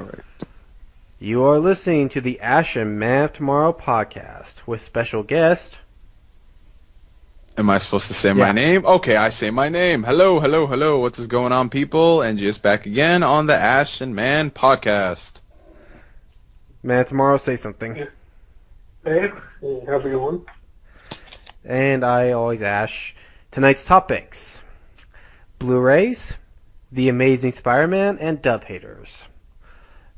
All right. You are listening to the Ash and Man of Tomorrow podcast with special guest. Am I supposed to say my name? Okay, I say my name. Hello, hello, hello. What is going on, people? And just back again on the Ash and Man podcast. Man of Tomorrow, say something. Hey, how's it going? And I always Ash. Tonight's topics: Blu-rays, The Amazing Spider-Man, and dub haters.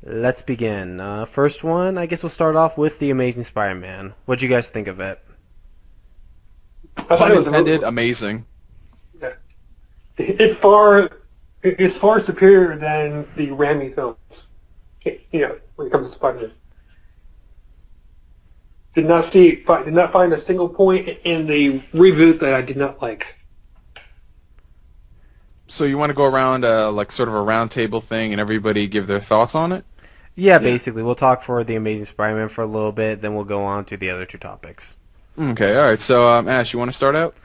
Let's begin. First one, I guess we'll start off with The Amazing Spider-Man. What'd you guys think of it? Pun intended, amazing. Yeah. It's far superior than the Raimi films. When it comes to Spider-Man. Did not find a single point in the reboot that I did not like. So you want to go around like sort of a round table thing and everybody give their thoughts on it? Yeah, basically. We'll talk for The Amazing Spider-Man for a little bit, then we'll go on to the other two topics. Okay, alright. So, Ash, you want to start out?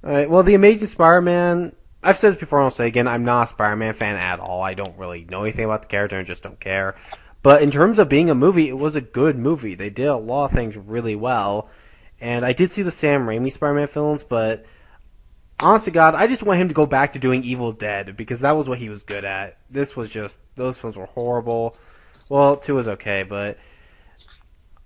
Alright, well, The Amazing Spider-Man, I've said this before and I'll say again, I'm not a Spider-Man fan at all. I don't really know anything about the character and just don't care. But in terms of being a movie, it was a good movie. They did a lot of things really well. And I did see the Sam Raimi Spider-Man films, but honest to God, I just want him to go back to doing Evil Dead, because that was what he was good at. This was just, those films were horrible. Well, 2 was okay, but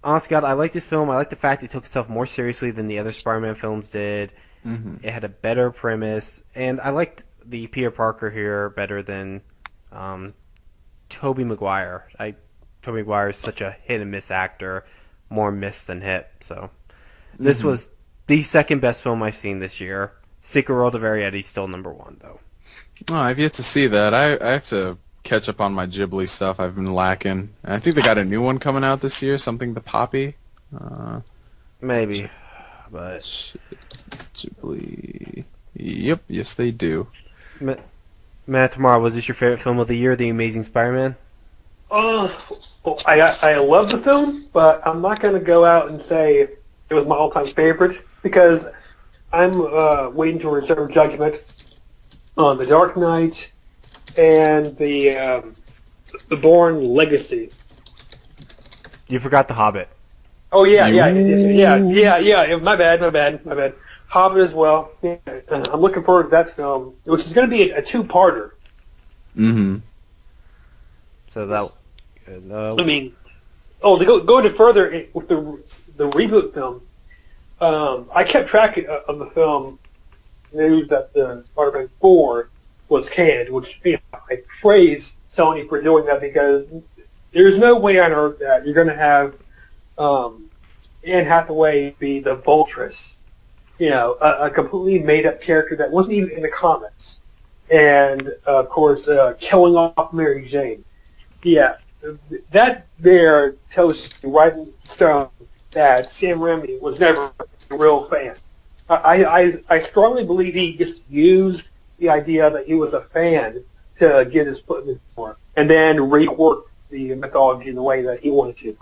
honest to God, I like this film. I like the fact it took itself more seriously than the other Spider-Man films did. Mm-hmm. It had a better premise, and I liked the Peter Parker here better than Tobey Maguire. Tobey Maguire is such a hit-and-miss actor, more miss than hit. So this was the second best film I've seen this year. Secret World of Arietti's still number 1, though. Oh, I've yet to see that. I have to catch up on my Ghibli stuff. I've been lacking. I think they got a new one coming out this year, something The Poppy. Maybe, but Ghibli. Yep, yes they do. Matt, tomorrow, was this your favorite film of the year, The Amazing Spider-Man? I love the film, but I'm not going to go out and say it was my all-time favorite, because I'm waiting to reserve judgment on The Dark Knight and the Bourne Legacy. You forgot The Hobbit. Oh yeah. My bad. Hobbit as well. Yeah, I'm looking forward to that film, which is going to be a two-parter. Mm-hmm. So that. I mean, to go into further with the reboot film. I kept track of the film news that the Spider-Man 4 was canned, which I praise Sony for doing that, because there's no way on earth that you're going to have Anne Hathaway be the Vultress, a completely made-up character that wasn't even in the comics, and of course killing off Mary Jane. Yeah, that there tells you right in stone that Sam Raimi was never a real fan. I strongly believe he just used the idea that he was a fan to get his foot in the door, and then rework the mythology in the way that he wanted to.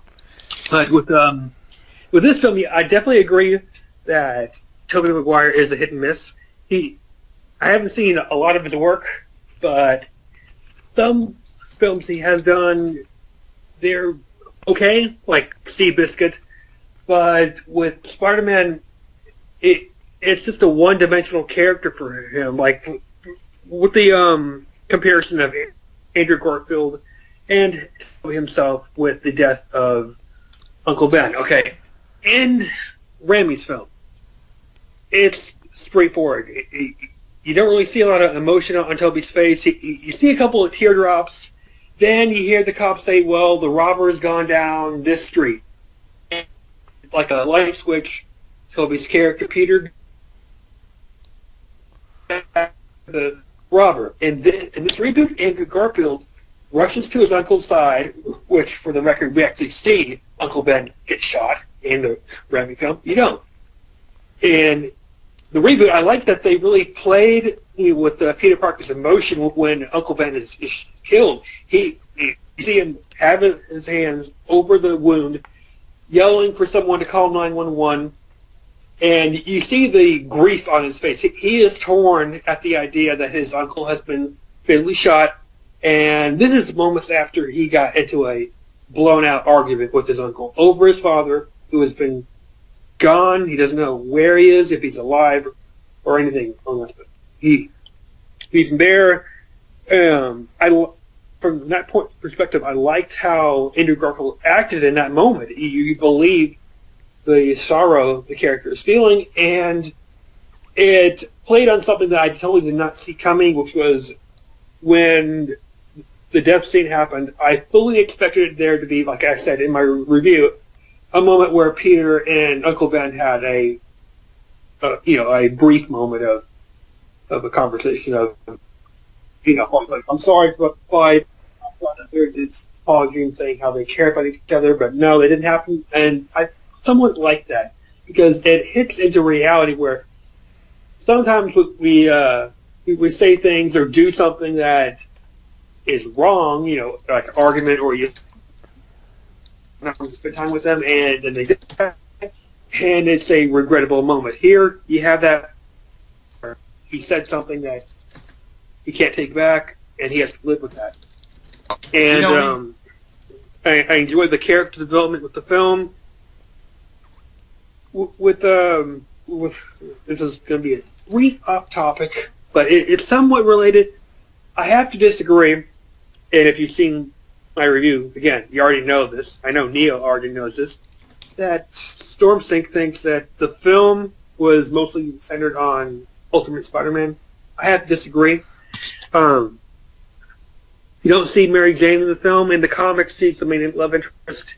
But with this film, I definitely agree that Tobey Maguire is a hit and miss. I haven't seen a lot of his work, but some films he has done, they're okay, like Seabiscuit. But with Spider-Man, it's just a one-dimensional character for him. Like with the comparison of Andrew Garfield and himself with the death of Uncle Ben. Okay, in Raimi's film, it's straightforward. You don't really see a lot of emotion on Toby's face. You see a couple of teardrops. Then you hear the cops say, well, the robber has gone down this street. Like a light switch, Toby's character, Peter, the robber. And in this reboot, Andrew Garfield rushes to his uncle's side, which, for the record, we actually see Uncle Ben get shot in the Raimi film. You don't. And the reboot, I like that they really played with Peter Parker's emotion when Uncle Ben is killed. You see him have his hands over the wound, yelling for someone to call 911, and you see the grief on his face. He is torn at the idea that his uncle has been fatally shot, And this is moments after he got into a blown-out argument with his uncle over his father, who has been gone. He doesn't know where he is, if he's alive, or anything on this. But he's there. From that perspective, I liked how Andrew Garfield acted in that moment. You believe the sorrow the character is feeling, and it played on something that I totally did not see coming, which was when the death scene happened. I fully expected there to be, like I said in my review, a moment where Peter and Uncle Ben had a brief moment of a conversation of, like, I'm sorry for the fight. It's apologizing, saying how they care about each other, but no, they didn't happen. And I somewhat like that because it hits into reality where sometimes we say things or do something that is wrong, like an argument, or you not going to spend time with them, and then they did that, and it's a regrettable moment. Here, you have that. He said something that he can't take back, and he has to live with that. And I enjoyed the character development with the film. With this is going to be a brief off topic, but it's somewhat related. I have to disagree, and if you've seen my review, again, you already know this. I know Neo already knows this. That StormSync thinks that the film was mostly centered on Ultimate Spider-Man. I have to disagree. You don't see Mary Jane in the film. In the comics, she's the main love interest.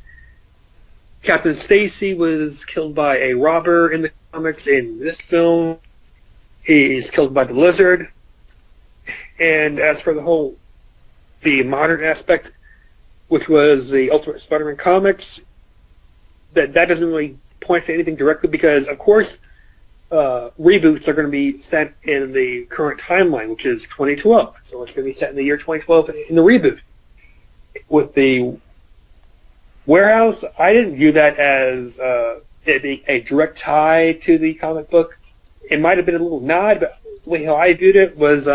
Captain Stacy was killed by a robber in the comics. In this film, he's killed by the Lizard. And as for the modern aspect, which was the Ultimate Spider-Man comics, that doesn't really point to anything directly because, of course, reboots are going to be set in the current timeline, which is 2012. So it's going to be set in the year 2012 in the reboot. With the Warehouse, I didn't view that as it being a direct tie to the comic book. It might have been a little nod, but the way how I viewed it was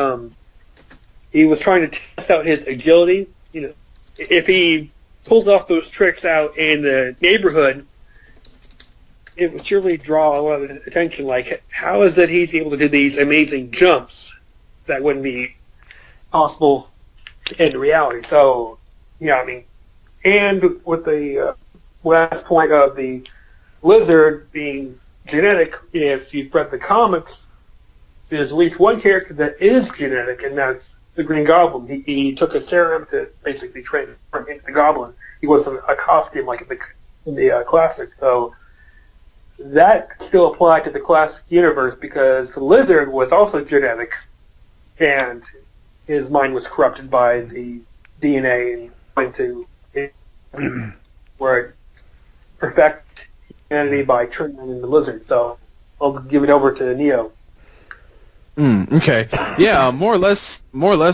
he was trying to test out his agility. If he pulled off those tricks out in the neighborhood, it would surely draw a lot of attention. Like, how is it he's able to do these amazing jumps that wouldn't be possible in reality? So, and with the last point of the Lizard being genetic, if you've read the comics, there's at least one character that is genetic, and that's the Green Goblin. He took a serum to basically transform into the Goblin. He wasn't a costume like in the classic, so that still applied to the classic universe because the Lizard was also genetic, and his mind was corrupted by the DNA and went to where it perfect humanity by turning into the Lizard. So I'll give it over to Neo. Okay. Yeah, more or less,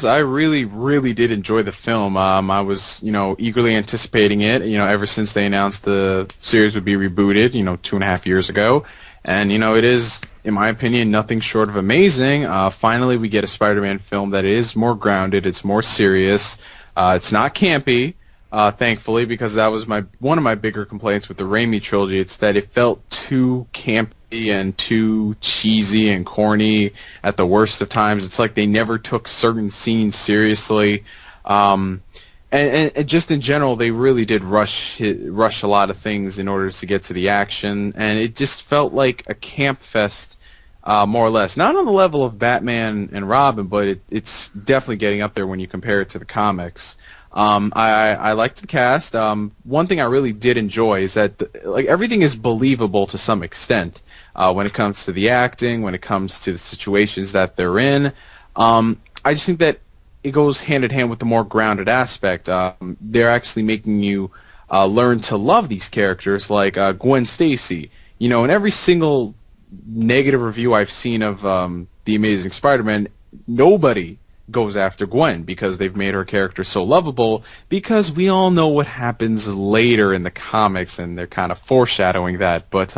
I really, really did enjoy the film. I was, eagerly anticipating it, ever since they announced the series would be rebooted, 2.5 years ago. And, it is, in my opinion, nothing short of amazing. Finally, we get a Spider-Man film that is more grounded, it's more serious, it's not campy, thankfully, because that was one of my bigger complaints with the Raimi trilogy. It's that it felt too campy and too cheesy and corny at the worst of times. It's like they never took certain scenes seriously, and just in general, they really did rush a lot of things in order to get to the action, and it just felt like a camp fest, more or less. Not on the level of Batman and Robin, but it's definitely getting up there when you compare it to the comics. I liked the cast. One thing I really did enjoy is that everything is believable to some extent. When it comes to the acting, when it comes to the situations that they're in. I just think that it goes hand in hand with the more grounded aspect. They're actually making you learn to love these characters, like Gwen Stacy. In every single negative review I've seen of The Amazing Spider-Man, nobody goes after Gwen because they've made her character so lovable, because we all know what happens later in the comics, and they're kind of foreshadowing that. But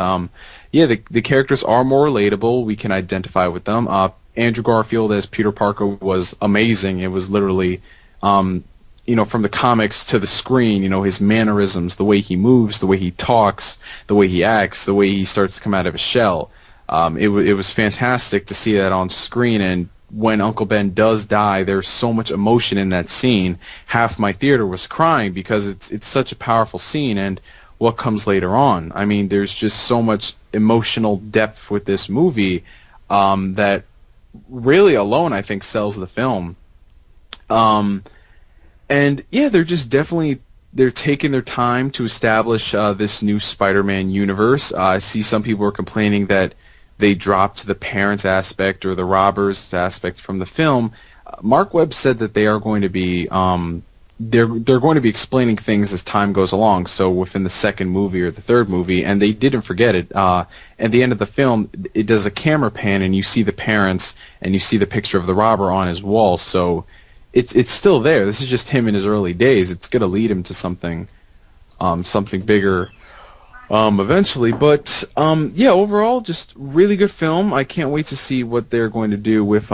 yeah, the characters are more relatable. We can identify with them. Andrew Garfield as Peter Parker was amazing. It was literally from the comics to the screen, his mannerisms, the way he moves, the way he talks, the way he acts, the way he starts to come out of his shell. It was fantastic to see that on screen, and when Uncle Ben does die, there's so much emotion in that scene. Half my theater was crying because it's such a powerful scene, and what comes later on. I mean, there's just so much emotional depth with this movie that really alone, I think, sells the film. And yeah, they're just they're taking their time to establish this new Spider-Man universe. I see some people are complaining that they dropped the parents aspect or the robbers aspect from the film. Mark Webb said that they are going to be they're going to be explaining things as time goes along. So within the second movie or the third movie, and they didn't forget it. At the end of the film, it does a camera pan, and you see the parents and you see the picture of the robber on his wall. So it's still there. This is just him in his early days. It's going to lead him to something bigger eventually. But yeah, overall, just really good film. I can't wait to see what they're going to do with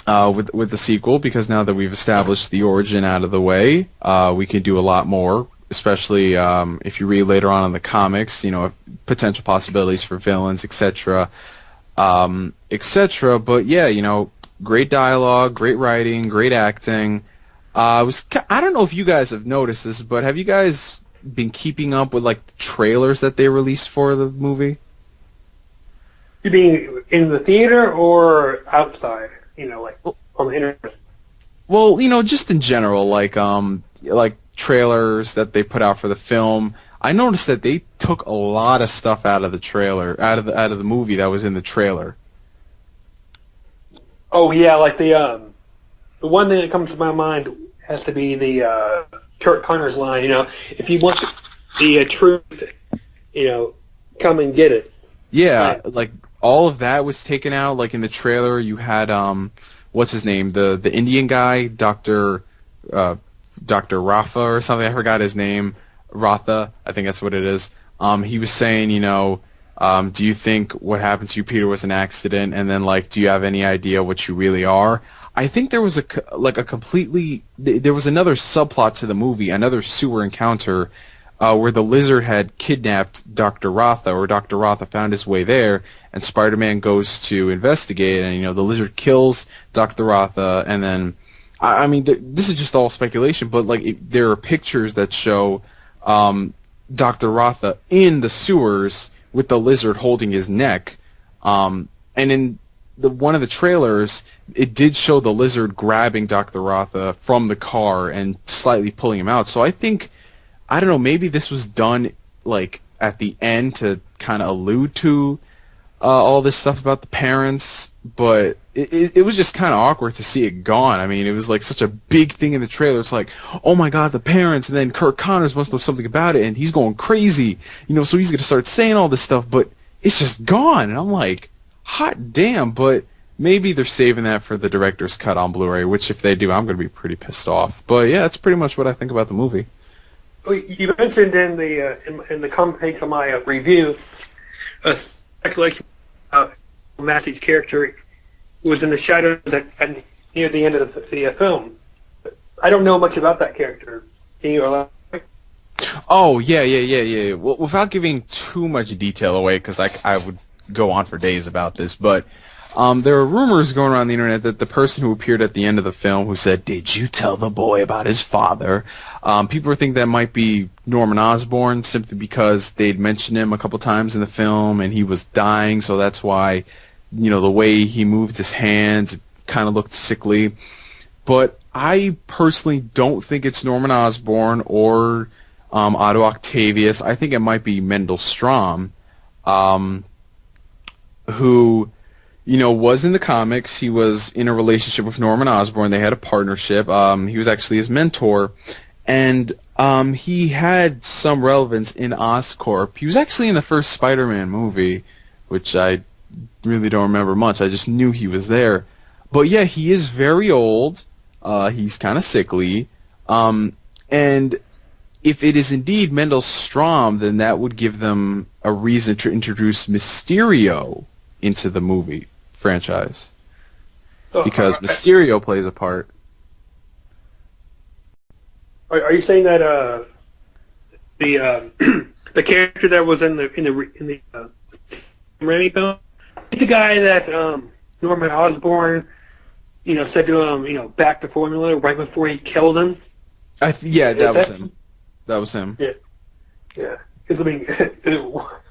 the sequel, because now that we've established the origin out of the way, we can do a lot more. Especially if you read later on in the comics, potential possibilities for villains, etc., etc. But yeah, great dialogue, great writing, great acting. I don't know if you guys have noticed this, but have you guys been keeping up with like the trailers that they released for the movie? You mean in the theater or outside? Like on the internet? Well, just in general, like trailers that they put out for the film. I noticed that they took a lot of stuff out of the trailer, out of the movie that was in the trailer. Oh yeah, like the one thing that comes to my mind has to be the Kurt Connor's line. If you want the truth, come and get it. Yeah, like all of that was taken out. Like in the trailer, you had what's his name, the Indian guy, Dr. Rafa or something. I forgot his name. Ratha, I think that's what it is. He was saying, do you think what happened to you, Peter, was an accident? And then, like, do you have any idea what you really are? I think there was there was another subplot to the movie, another sewer encounter, where the lizard had kidnapped Dr. Ratha, or Dr. Ratha found his way there, and Spider-Man goes to investigate, and, the lizard kills Dr. Ratha, and then, I mean, this is just all speculation, but, like, there are pictures that show Dr. Ratha in the sewers with the lizard holding his neck, and in one of the trailers, it did show the lizard grabbing Dr. Ratha from the car and slightly pulling him out. So I think, I don't know, maybe this was done like at the end to kind of allude to all this stuff about the parents, but it was just kind of awkward to see it gone. I mean, it was like such a big thing in the trailer. It's like, oh my god, the parents, and then Kurt Connors must know something about it, and he's going crazy, so he's going to start saying all this stuff, but it's just gone, and I'm like, hot damn. But maybe they're saving that for the director's cut on Blu-ray, which if they do, I'm going to be pretty pissed off. But yeah, that's pretty much what I think about the movie. You mentioned in the comment page of my review, speculation Massey's character was in the shadows near the end of the film. I don't know much about that character. Can you elaborate? Oh, yeah. Well, without giving too much detail away, because I would go on for days about this, but there are rumors going around the internet that the person who appeared at the end of the film who said, "Did you tell the boy about his father?" People think that might be Norman Osborn, simply because they'd mentioned him a couple times in the film and he was dying, so that's why, the way he moved his hands, it kind of looked sickly. But I personally don't think it's Norman Osborn or Otto Octavius. I think it might be Mendel Stromm, who was in the comics. He was in a relationship with Norman Osborn. They had a partnership. He was actually his mentor, and he had some relevance in Oscorp. He was actually in the first Spider-Man movie, which I really don't remember much. I just knew he was there. But yeah, he is very old. He's kind of sickly. And if it is indeed Mendel Stromm, then that would give them a reason to introduce Mysterio into the movie franchise, because Mysterio plays a part. Are you saying that the the character that was in the Raimi film, the guy that Norman Osborn, said to him, back the formula right before he killed him? Yeah, that was him. That was him. Yeah, yeah. Because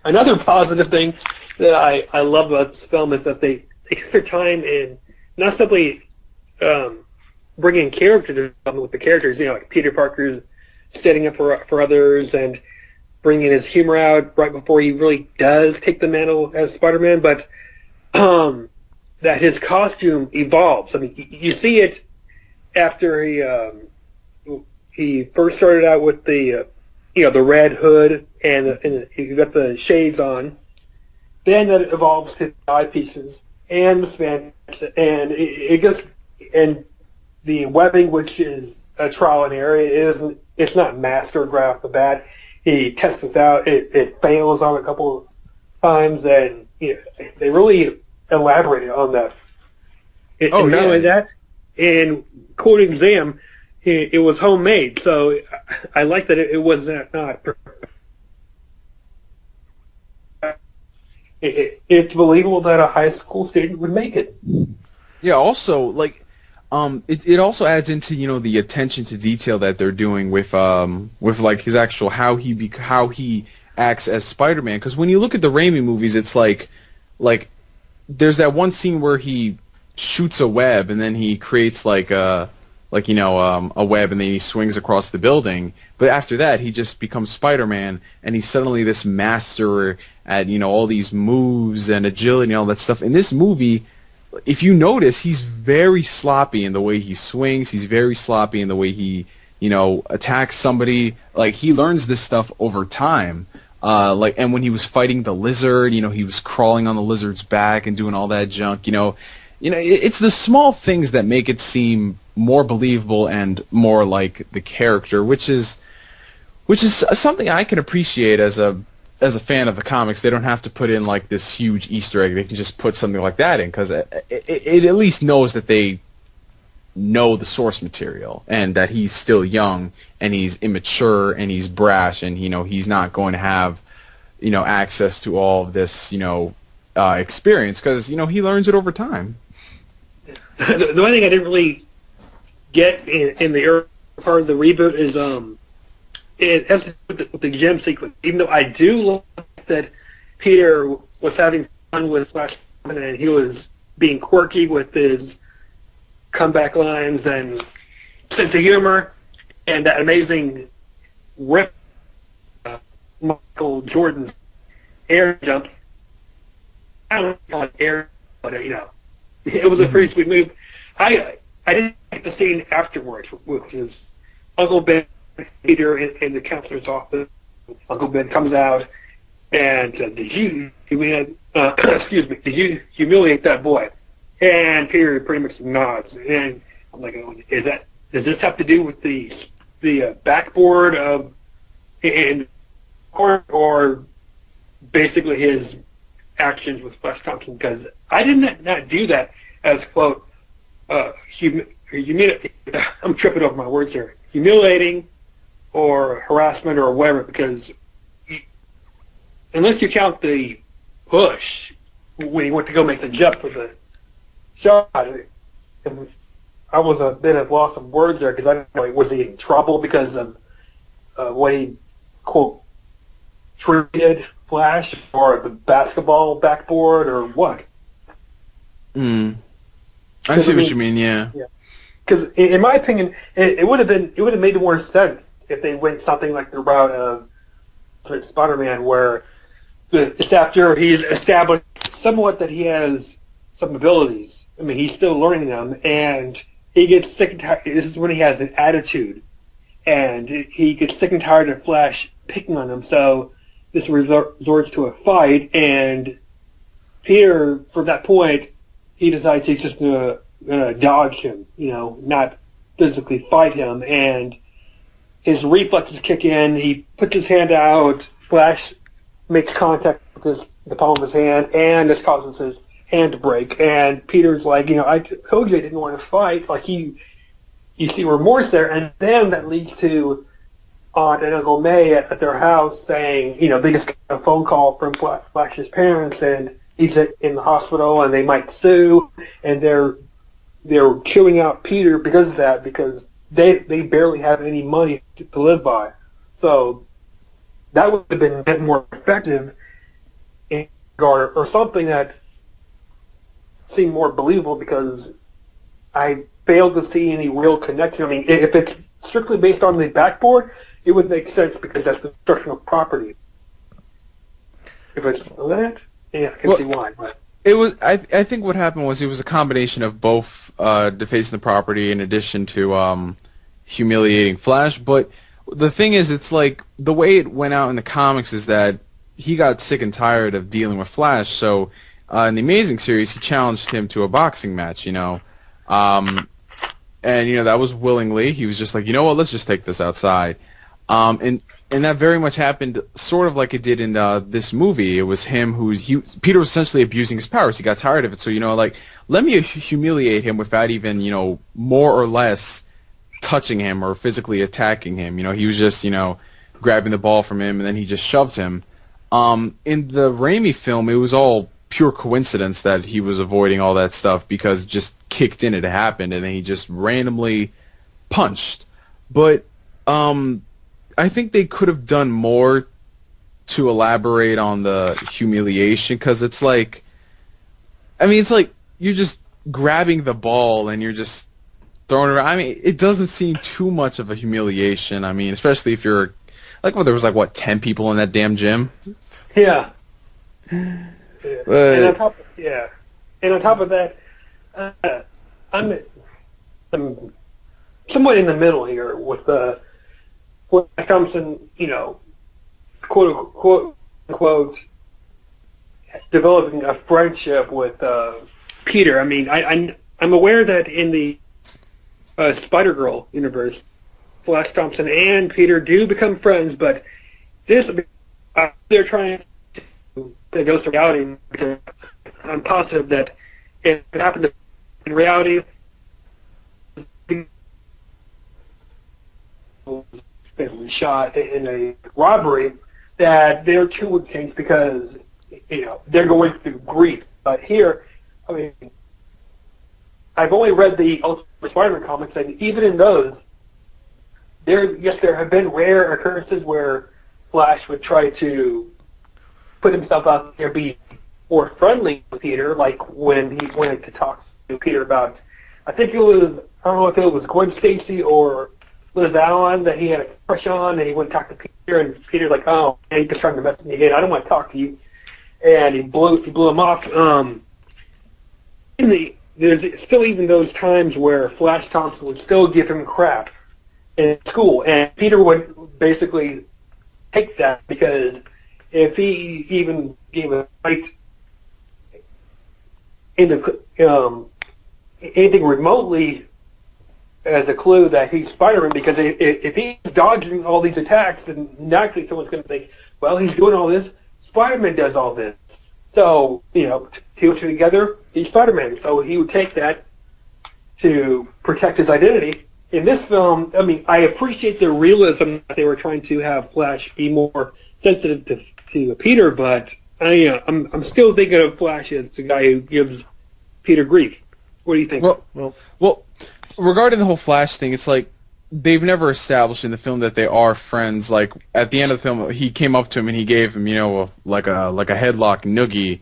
another positive thing that I love about this film is that they take their time in not simply bringing character development with the characters, like Peter Parker's standing up for others and bringing his humor out right before he really does take the mantle as Spider-Man, but that his costume evolves. I mean, you see it after he first started out with the the red hood and he got the shades on. Then that evolves to the eyepieces and the span, and it gets and the webbing, which is a trial and error. It's not mastered right off the bat. He tests it out. It fails on a couple of times, and they really elaborated on that. And not only that, in quoting Zam, it was homemade. So I like that it was not. It's believable that a high school student would make it. Yeah. Also, like, it also adds into the attention to detail that they're doing with like his actual how he acts as Spider-Man. Because when you look at the Raimi movies, it's like there's that one scene where he shoots a web and then he creates a web and then he swings across the building. But after that, he just becomes Spider-Man and he's suddenly this master at all these moves and agility and all that stuff. In this movie, if you notice, he's very sloppy in the way he swings. He's very sloppy in the way he, attacks somebody. Like, he learns this stuff over time. And when he was fighting the lizard, he was crawling on the lizard's back and doing all that junk. It's the small things that make it seem more believable and more like the character, which is something I can appreciate as a fan of the comics. They don't have to put in like this huge Easter egg. They can just put something like that in because it at least knows that they know the source material and that he's still young and he's immature and he's brash and he's not going to have access to all of this experience because he learns it over time. The one thing I didn't really get in the early part of the reboot is it has to do with the gem sequence. Even though I do like that Peter was having fun with Flash and he was being quirky with his comeback lines and sense of humor and that amazing rip Michael Jordan's air jump. I don't know if air, but it was a pretty sweet move. I didn't like the scene afterwards, which is Uncle Ben, Peter in the counselor's office. Uncle Ben comes out and did you humiliate that boy? And Peter pretty much nods. And I'm like, does this have to do with the backboard of or basically his actions with Flash Thompson? Because I did not do that as quote I'm tripping over my words here. Humiliating or harassment or whatever, because unless you count the push when he went to go make the jump for the shot, I was a bit at loss of words there because I didn't know, was he in trouble because of what he, quote, treated Flash or the basketball backboard or what? I see what you mean, yeah. Because in my opinion, it would have made more sense if they went something like the route of Spider-Man, where it's after he's established somewhat that he has some abilities. I mean, he's still learning them, and he gets sick and tired. This is when he has an attitude, and he gets sick and tired of Flash picking on him. So this resorts to a fight, and Peter, from that point, he decides he's just going to dodge him, not physically fight him, and his reflexes kick in. He puts his hand out. Flash makes contact with the palm of his hand, and this causes his hand to break. And Peter's like, I told you I didn't want to fight. Like he you see remorse there, and then that leads to Aunt and Uncle May at their house saying, they just got a phone call from Flash's parents, and he's in the hospital, and they might sue, and they're chewing out Peter because of that, because they barely have any money to live by. So that would have been a bit more effective in regard, or something that seemed more believable, because I failed to see any real connection. I mean, if it's strictly based on the backboard, it would make sense because that's the destruction of property. If it's that, yeah, I can see why. But it was. I think what happened was it was a combination of both defacing the property in addition to humiliating Flash. But the thing is, it's like the way it went out in the comics is that he got sick and tired of dealing with Flash. So in the Amazing series, he challenged him to a boxing match. And that was willingly. He was just like, you know what, let's just take this outside. And that very much happened sort of like it did in this movie. It was him Peter was essentially abusing his powers. He got tired of it. So, let me humiliate him without even, more or less touching him or physically attacking him. He was just, grabbing the ball from him, and then he just shoved him. In the Raimi film, it was all pure coincidence that he was avoiding all that stuff because it just kicked in, it happened, and then he just randomly punched. But I think they could have done more to elaborate on the humiliation, because it's like you're just grabbing the ball and you're just throwing it around. I mean, it doesn't seem too much of a humiliation. I mean, especially if you're there was 10 people in that damn gym. Yeah. And on top of that, I'm somewhat in the middle here with Flash Thompson, quote unquote, developing a friendship with Peter. I mean, I'm aware that in the Spider-Girl universe, Flash Thompson and Peter do become friends, but this they're trying to go to reality, because I'm positive that if it happened in reality, shot in a robbery, that their two would change because they're going through grief. But here, I mean, I've only read the Ultimate Spider-Man comics, and even in those, there have been rare occurrences where Flash would try to put himself out there, be more friendly with Peter, like when he went to talk to Peter about, I don't know if it was Gwen Stacy or Liz Allen that he had a crush on, and he went to talk to Peter, and Peter's like, oh, man, you're just trying to mess with me again. I don't want to talk to you. And he blew him off. There's still even those times where Flash Thompson would still give him crap in school, and Peter would basically take that, because if he even gave a fight into anything remotely as a clue that he's Spider-Man, because if he's dodging all these attacks, then naturally someone's going to think, well, he's doing all this, Spider-Man does all this. So, two together, he's Spider-Man. So he would take that to protect his identity. In this film, I mean, I appreciate the realism that they were trying to have Flash be more sensitive to Peter, but I'm still thinking of Flash as the guy who gives Peter grief. What do you think? Well, regarding the whole Flash thing, it's like they've never established in the film that they are friends. Like at the end of the film, he came up to him and he gave him, like a headlock noogie,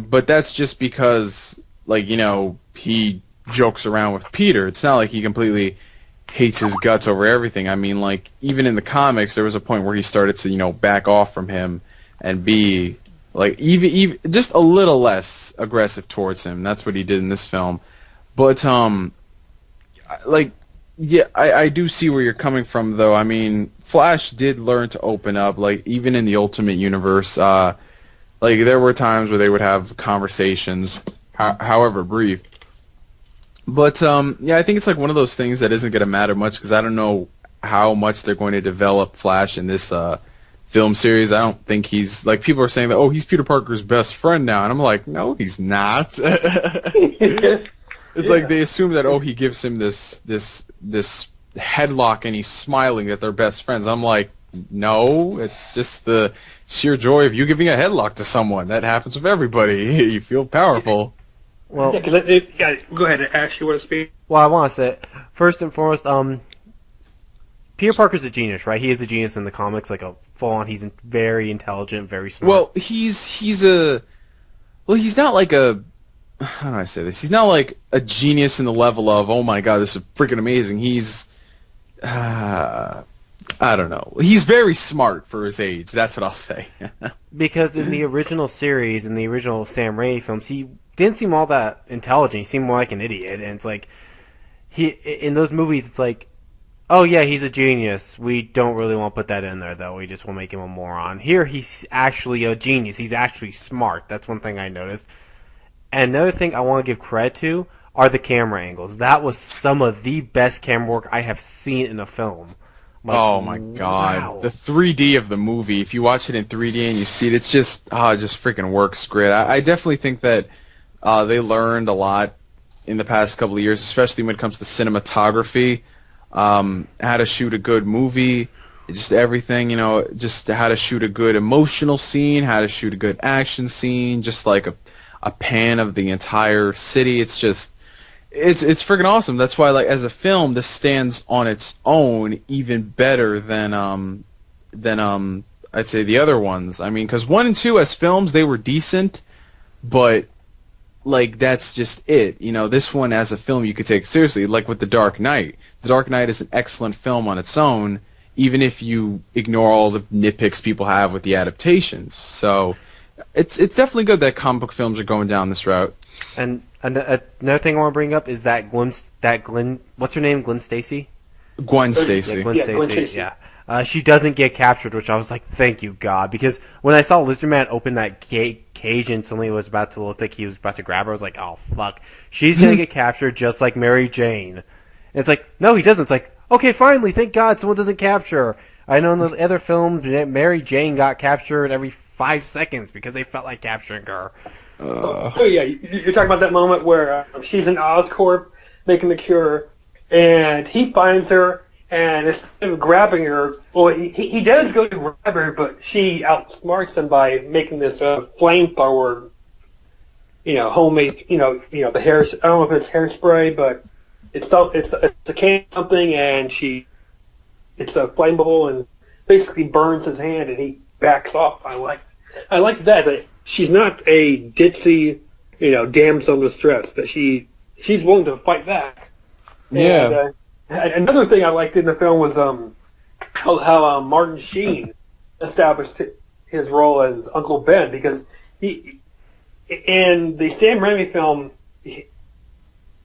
but that's just because he jokes around with Peter. It's not like he completely hates his guts over everything. I mean, like even in the comics, there was a point where he started to back off from him and be like even just a little less aggressive towards him. That's what he did in this film, but I do see where you're coming from, though. I mean, Flash did learn to open up, like, even in the Ultimate Universe. There were times where they would have conversations, however brief. But, I think it's, like, one of those things that isn't going to matter much, because I don't know how much they're going to develop Flash in this film series. I don't think he's, like, people are saying that, oh, he's Peter Parker's best friend now, and I'm like, no, he's not. It's like they assume that he gives him this headlock and he's smiling that they're best friends. I'm like, no, it's just the sheer joy of you giving a headlock to someone. That happens with everybody. You feel powerful. Well, go ahead, Ash. You want to speak? Well, I want to say first and foremost, Peter Parker's a genius, right? He is a genius in the comics, like a full-on. He's very intelligent, very smart. Well, he's not like a, how do I say this? He's not like a genius in the level of, oh my god, this is freaking amazing. He's, I don't know. He's very smart for his age. That's what I'll say. Because in the original series, in the original Sam Raimi films, he didn't seem all that intelligent. He seemed more like an idiot, and it's like in those movies, it's like, oh yeah, he's a genius. We don't really want to put that in there, though. We just want to make him a moron. Here, he's actually a genius. He's actually smart. That's one thing I noticed. And another thing I want to give credit to are the camera angles. That was some of the best camera work I have seen in a film. Like, oh my god. wow. The 3D of the movie, if you watch it in 3D and you see it, it just freaking works great. I definitely think that they learned a lot in the past couple of years, especially when it comes to cinematography, how to shoot a good movie, just everything, just how to shoot a good emotional scene, how to shoot a good action scene, just like a pan of the entire city. It's just, it's freaking awesome. That's why, like, as a film, this stands on its own even better than I'd say the other ones. I mean, because 1 and 2 as films, they were decent, but like that's just it. This one as a film you could take seriously, like with The Dark Knight. The Dark Knight is an excellent film on its own, even if you ignore all the nitpicks people have with the adaptations. So it's definitely good that comic book films are going down this route. And another thing I want to bring up is that Gwen, what's her name? Gwen Stacy? Gwen Stacy. Yeah, Gwen Stacy. Yeah. She doesn't get captured, which I was like, thank you, God. Because when I saw Lizard Man open that cage and suddenly it was about to look like he was about to grab her, I was like, oh, fuck. She's going to get captured just like Mary Jane. And it's like, no, he doesn't. It's like, okay, finally, thank God someone doesn't capture her. I know in the other films, Mary Jane got captured every 5 seconds because they felt like capturing her. Oh, yeah, you're talking about that moment where she's in Oscorp making the cure, and he finds her, and instead of grabbing her, well, he does go to grab her, but she outsmarts him by making this flamethrower, homemade, the hair. I don't know if it's hairspray, but it's a can of something, and it's a flammable and basically burns his hand, and he backs off. I like that she's not a ditzy, damsel in distress. That she's willing to fight back. Yeah. And, another thing I liked in the film was how Martin Sheen established his role as Uncle Ben, because he in the Sam Raimi film,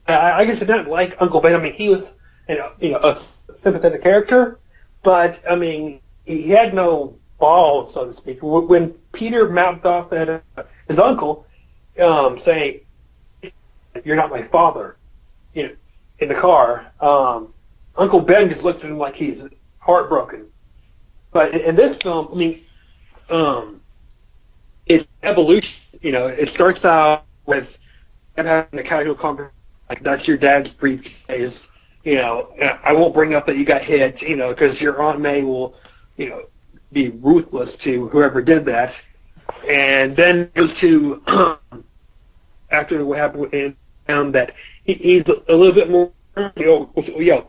I guess I didn't like Uncle Ben. I mean, he was a sympathetic character, but I mean he had no balls, so to speak. When Peter mouthed off at his uncle, saying, "You're not my father," in the car, Uncle Ben just looks at him like he's heartbroken. But in this film, I mean, it's evolution. It starts out with him having a casual conversation, like, "That's your dad's briefcase." I won't bring up that you got hit, because your Aunt May will, be ruthless to whoever did that. And then it goes to after what happened with him, found that he's a little bit more,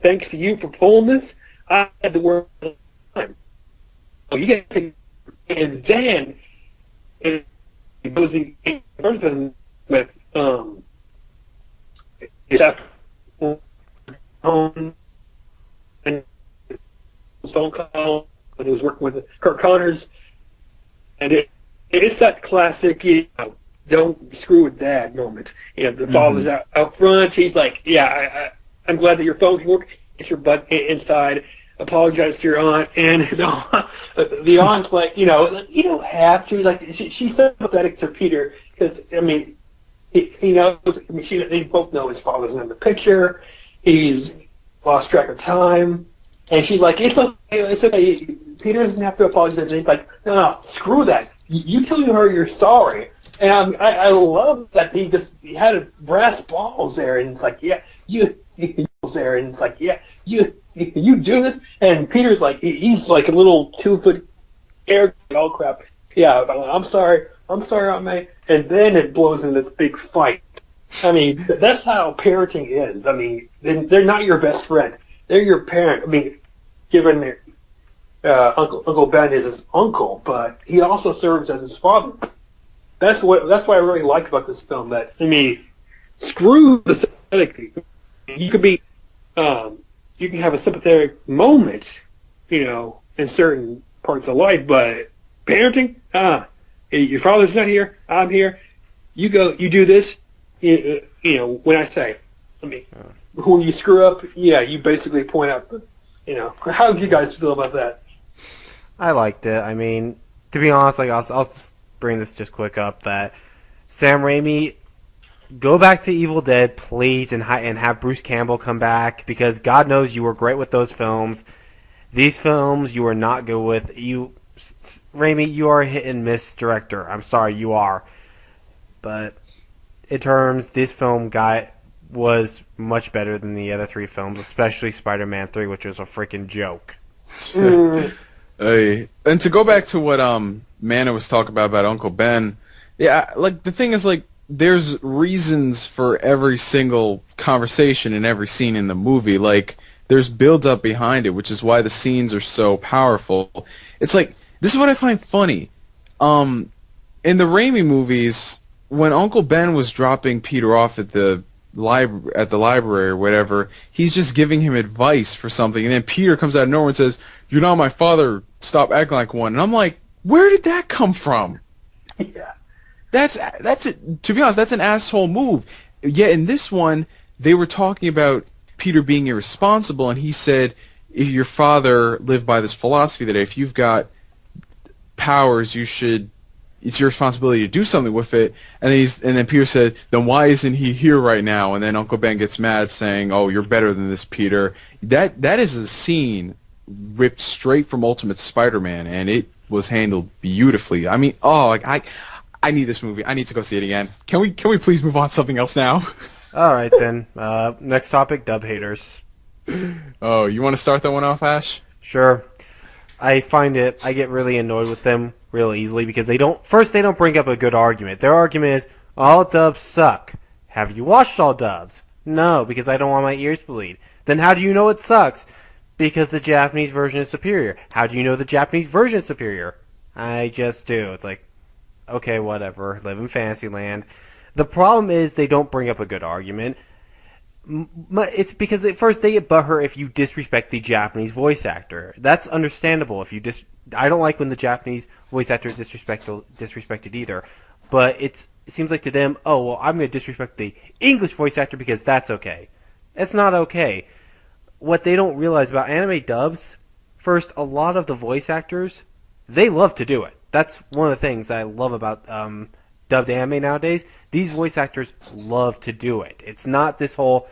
thanks to you for pulling this, I had to work all the time. Oh, you get, and then it goes in person with it's after home and phone call when he was working with Kirk Connors, and it's that classic, don't screw with Dad moment. The father's out front. He's like, I'm glad that your phone can work. Get your butt inside. Apologize to your aunt. And the aunt's like, you don't have to. Like, she's sympathetic to Peter because, I mean, he knows. I mean, they both know his father's not in the picture. He's lost track of time, and she's like, it's okay. Peter doesn't have to apologize. And he's like, no, screw that. You tell her you're sorry, And I love that he had brass balls there, and it's like, yeah, you there, and it's like, yeah, you do this, and Peter's like, he's like a little 2-foot air, all crap. Yeah, I'm sorry, Aunt May, and then it blows into this big fight. I mean, that's how parenting is. I mean, they're not your best friend; they're your parent. I mean, given Uncle Ben is his uncle, but he also serves as his father. That's what I really like about this film. That, I mean, screw the sympathetic. You could be, you can have a sympathetic moment, in certain parts of life, but parenting, your father's not here, I'm here. You go, you do this. When I say, I mean, when you screw up, yeah, you basically point out. How do you guys feel about that? I liked it. I mean, to be honest, like I'll just bring this just quick up that Sam Raimi, go back to Evil Dead, please, and have Bruce Campbell come back, because God knows you were great with those films. These films you are not good with. Raimi, you are a hit and miss director. I'm sorry, you are. But in terms, this film was much better than the other three films, especially Spider-Man 3, which was a freaking joke. Hey. And to go back to what Mana was talking about Uncle Ben, yeah, like the thing is, like, there's reasons for every single conversation and every scene in the movie. Like, there's build-up behind it, which is why the scenes are so powerful. It's like, this is what I find funny. In the Raimi movies, when Uncle Ben was dropping Peter off at the library or whatever, he's just giving him advice for something, and then Peter comes out of nowhere and says, "You're not my father, stop acting like one." And I'm like, where did that come from? Yeah. That's it. To be honest, that's an asshole move. Yet in this one, they were talking about Peter being irresponsible, and he said, if your father lived by this philosophy that if you've got powers, it's your responsibility to do something with it. And then Peter said, then why isn't he here right now? And then Uncle Ben gets mad, saying, "Oh, you're better than this, Peter." That is a scene ripped straight from Ultimate Spider-Man, and it was handled beautifully. I mean, I need this movie. I need to go see it again. Can we please move on to something else now? All right, then. Next topic, dub haters. Oh, you want to start that one off, Ash? Sure. I get really annoyed with them real easily because they don't bring up a good argument. Their argument is, all dubs suck. Have you watched all dubs? No, because I don't want my ears to bleed. Then how do you know it sucks? Because the Japanese version is superior. How do you know the Japanese version is superior? I just do. It's like, okay, whatever. Live in Fantasyland. The problem is they don't bring up a good argument. It's because at first they get butthurt if you disrespect the Japanese voice actor. That's understandable. I don't like when the Japanese voice actor is disrespected either. But it seems like to them, oh, well, I'm going to disrespect the English voice actor because that's okay. It's not okay. What they don't realize about anime dubs, first, a lot of the voice actors, they love to do it. That's one of the things that I love about dubbed anime nowadays. These voice actors love to do it. It's not people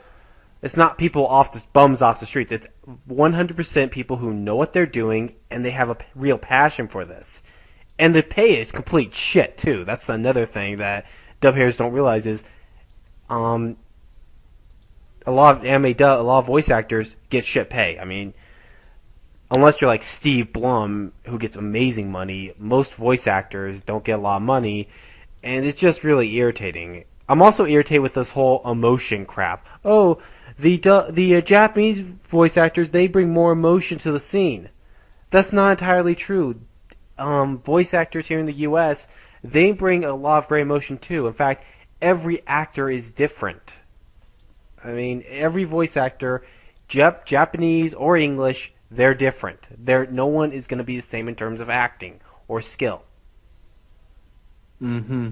bums off the streets. It's 100% people who know what they're doing and they have a real passion for this. And the pay is complete shit too. That's another thing that dub haters don't realize is a lot of voice actors get shit pay. I mean, unless you're like Steve Blum, who gets amazing money, most voice actors don't get a lot of money, and it's just really irritating. I'm also irritated with this whole emotion crap. Oh, the Japanese voice actors, they bring more emotion to the scene. That's not entirely true. Voice actors here in the U.S., they bring a lot of great emotion too. In fact, every actor is different. I mean, every voice actor, Japanese or English, they're different. No one is going to be the same in terms of acting or skill. Mm-hmm.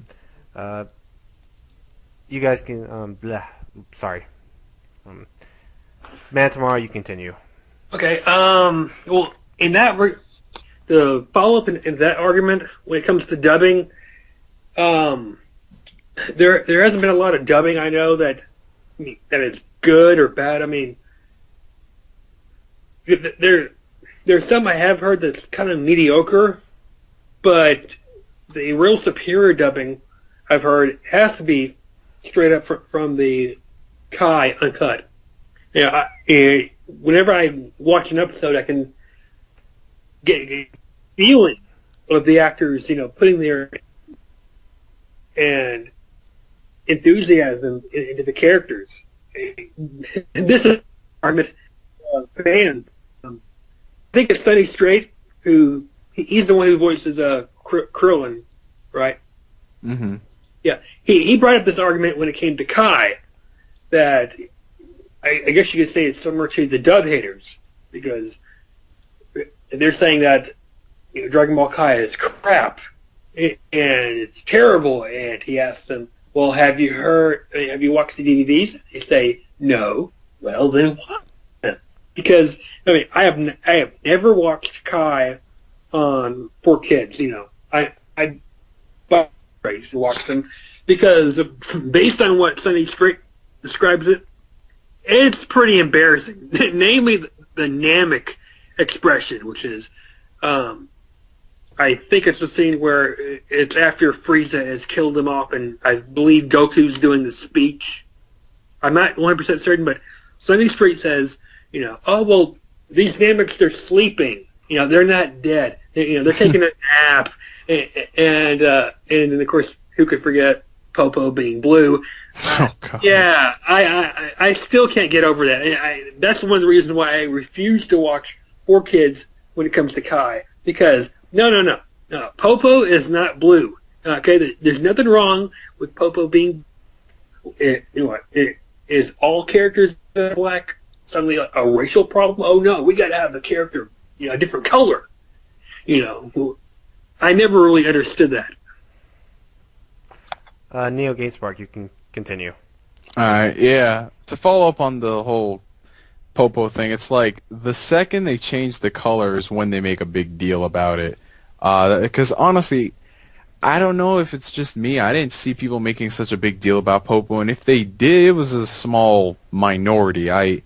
You guys can... sorry. Man, tomorrow you continue. Okay, well, in that... the follow-up in that argument, when it comes to dubbing, there hasn't been a lot of dubbing, I know, that it's good or bad. I mean, there's some I have heard that's kind of mediocre, but the real superior dubbing I've heard has to be straight up from the Kai uncut. Whenever I watch an episode, I can get a feeling of the actors, putting their and enthusiasm into the characters. And this is argument fans. I think it's Sonny Strait, he's the one who voices Krillin, right? Mm-hmm. Yeah, he brought up this argument when it came to Kai, that I guess you could say it's similar to the dub haters, because they're saying that Dragon Ball Kai is crap and it's terrible. And he asked them, "Well, have you watched the DVDs?" They say, "No." Well, then what? Because I have never watched Kai on 4Kids. I to watch them because based on what Sonny Strait describes it, it's pretty embarrassing. Namely, the Namek expression, which is, I think it's the scene where it's after Frieza has killed him off, and I believe Goku's doing the speech. I'm not 100% certain, but Sonny Strait says, "Oh well, these Nameks, they're sleeping. They're not dead. They're taking a nap." And then of course, who could forget Popo being blue? Oh, God. Yeah, I still can't get over that. That's one of the reasons why I refuse to watch 4Kids when it comes to Kai, because no, Popo is not blue. Okay, there's nothing wrong with Popo being. Is all characters black suddenly a racial problem? Oh no, we got to have the character a different color. I never really understood that. NeoGameSpark, you can continue. Yeah. To follow up on the whole Popo thing, it's like the second they change the colors when they make a big deal about it. Because honestly, I don't know if it's just me. I didn't see people making such a big deal about Popo, and if they did, it was a small minority. I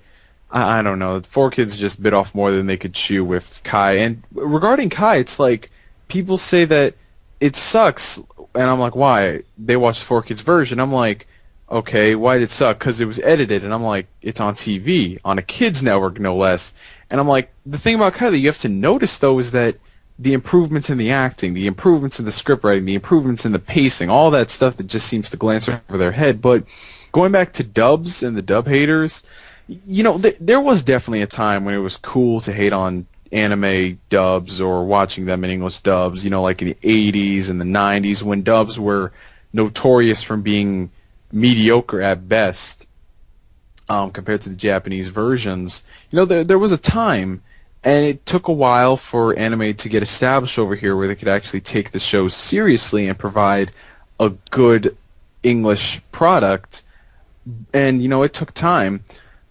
don't know. 4Kids just bit off more than they could chew with Kai. And regarding Kai, it's like people say that it sucks, and I'm like, why? They watched 4Kids version. I'm like, okay, why did it suck? Because it was edited, and I'm like, it's on TV, on a kids network, no less. And I'm like, the thing about Kai that you have to notice, though, is that the improvements in the acting, the improvements in the script writing, the improvements in the pacing, all that stuff that just seems to glance over their head. But going back to dubs and the dub haters, there was definitely a time when it was cool to hate on anime dubs or watching them in English dubs, like in the 80s and the 90s when dubs were notorious from being mediocre at best compared to the Japanese versions. There was a time, and it took a while for anime to get established over here where they could actually take the show seriously and provide a good English product. And, it took time.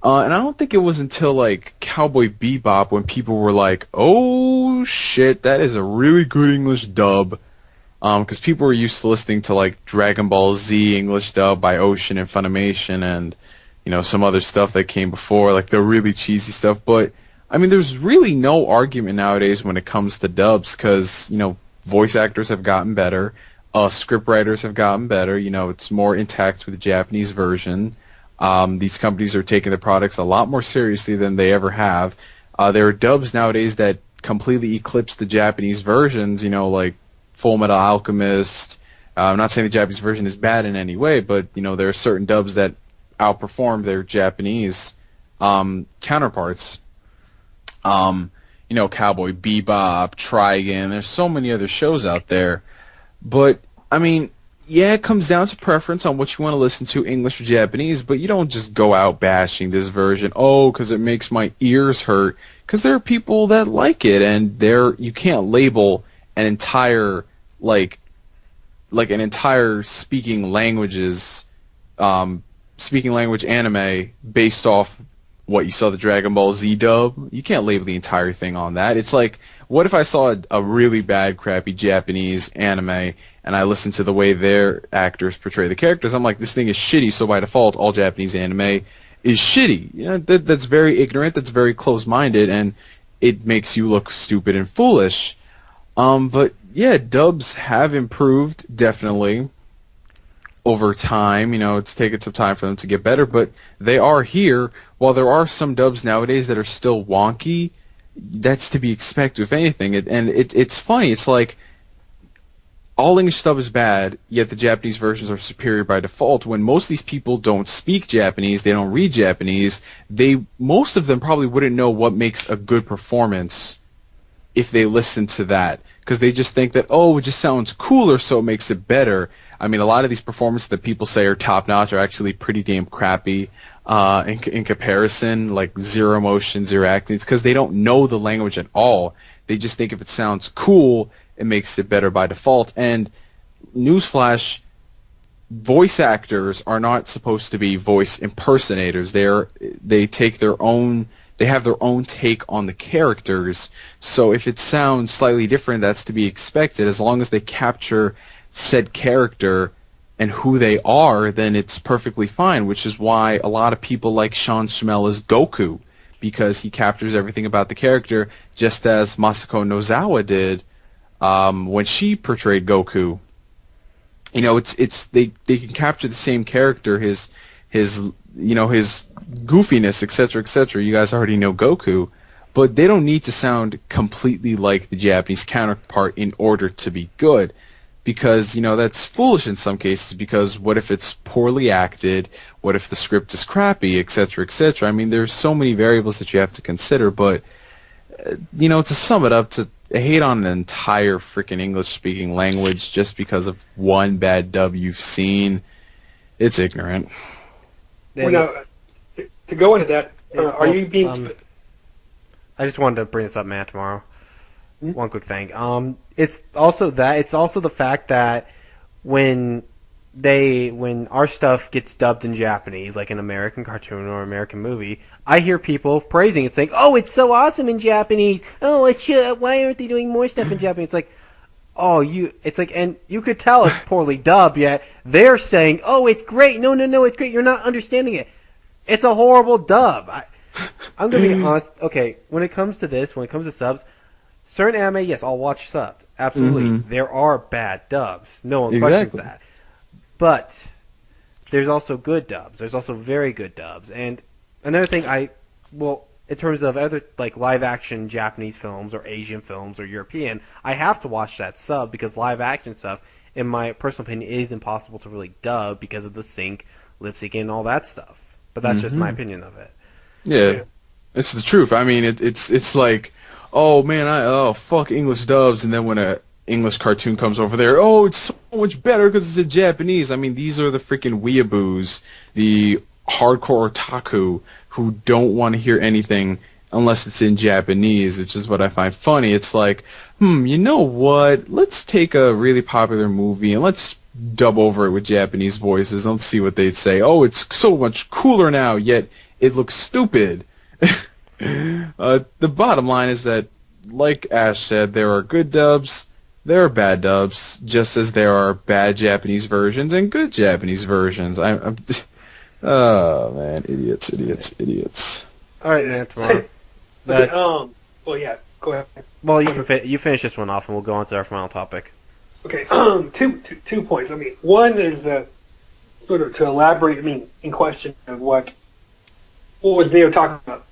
And I don't think it was until, like, Cowboy Bebop when people were like, oh, shit, that is a really good English dub. Because people were used to listening to, like, Dragon Ball Z English dub by Ocean and Funimation and, some other stuff that came before, like the really cheesy stuff. But, there's really no argument nowadays when it comes to dubs because, voice actors have gotten better. Script writers have gotten better. It's more intact with the Japanese version. These companies are taking their products a lot more seriously than they ever have. There are dubs nowadays that completely eclipse the Japanese versions, like Full Metal Alchemist. I'm not saying the Japanese version is bad in any way, but, there are certain dubs that outperform their Japanese counterparts. Cowboy Bebop, Trigun, there's so many other shows out there. But, yeah, it comes down to preference on what you want to listen to, English or Japanese, but you don't just go out bashing this version, because it makes my ears hurt, because there are people that like it, and you can't label an entire, like an entire speaking language anime based off what you saw the Dragon Ball Z dub. You can't label the entire thing on that. It's like, what if I saw a really bad, crappy Japanese anime and I listened to the way their actors portray the characters? I'm like, this thing is shitty, so by default, all Japanese anime is shitty. That's very ignorant, that's very close-minded, and it makes you look stupid and foolish. But yeah, dubs have improved, definitely. over time. It's taken some time for them to get better, but they are here. While there are some dubs nowadays that are still wonky, that's to be expected, if anything. It's funny. It's like all English dub is bad, yet the Japanese versions are superior by default. When most of these people don't speak Japanese, they don't read Japanese, most of them probably wouldn't know what makes a good performance if they listen to that, because they just think that, it just sounds cooler, so it makes it better. I mean, a lot of these performances that people say are top-notch are actually pretty damn crappy in comparison, like zero emotion, zero acting. It's because they don't know the language at all. They just think if it sounds cool, it makes it better by default. And newsflash, voice actors are not supposed to be voice impersonators. They have their own take on the characters. So if it sounds slightly different, that's to be expected. As long as they capture said character and who they are, then it's perfectly fine, which is why a lot of people like Sean Schemmel as Goku, because he captures everything about the character, just as Masako Nozawa did when she portrayed Goku. They can capture the same character, his goofiness, etc., etc. You guys already know Goku, but they don't need to sound completely like the Japanese counterpart in order to be good, because that's foolish in some cases. Because what if it's poorly acted? What if the script is crappy, etc., etc.? I mean, there's so many variables that you have to consider. But to sum it up, to hate on an entire freaking English-speaking language just because of one bad dub you've seen, it's ignorant. Well, now, to go into that, are you being... I just wanted to bring this up, Matt, tomorrow. Mm-hmm. One quick thing. It's also the fact that when our stuff gets dubbed in Japanese, like an American cartoon or American movie, I hear people praising it, saying, "Oh, it's so awesome in Japanese. Oh, why aren't they doing more stuff in Japanese?" It's like, and you could tell it's poorly dubbed, yet they're saying, "Oh, it's great. No, it's great. You're not understanding it. It's a horrible dub." I'm going to be honest. Okay, when it comes to subs, certain anime, yes, I'll watch subbed. Absolutely. Mm-hmm. There are bad dubs. No one questions that. But there's also good dubs. There's also very good dubs. And another thing in terms of other like live action Japanese films or Asian films or European, I have to watch that sub because live action stuff, in my personal opinion, is impossible to really dub because of the sync, lip syncing, and all that stuff. But that's just my opinion of it. Yeah. It's the truth. I mean, it's like, oh man, fuck English dubs, and then when a English cartoon comes over there, it's so much better because it's in Japanese. I mean, these are the freaking weeaboos, the hardcore otaku who don't want to hear anything unless it's in Japanese, which is what I find funny. It's like, you know what? Let's take a really popular movie and let's dub over it with Japanese voices and let's see what they'd say. Oh, it's so much cooler now, yet it looks stupid. The bottom line is that, like Ash said, there are good dubs, there are bad dubs, just as there are bad Japanese versions and good Japanese versions. Oh man, idiots. All right, man. Tomorrow. Well, yeah. Go ahead. Well, you finish this one off, and we'll go on to our final topic. Okay. Two points. I mean, one is sort of to elaborate. I mean, in question of what was Neo talking about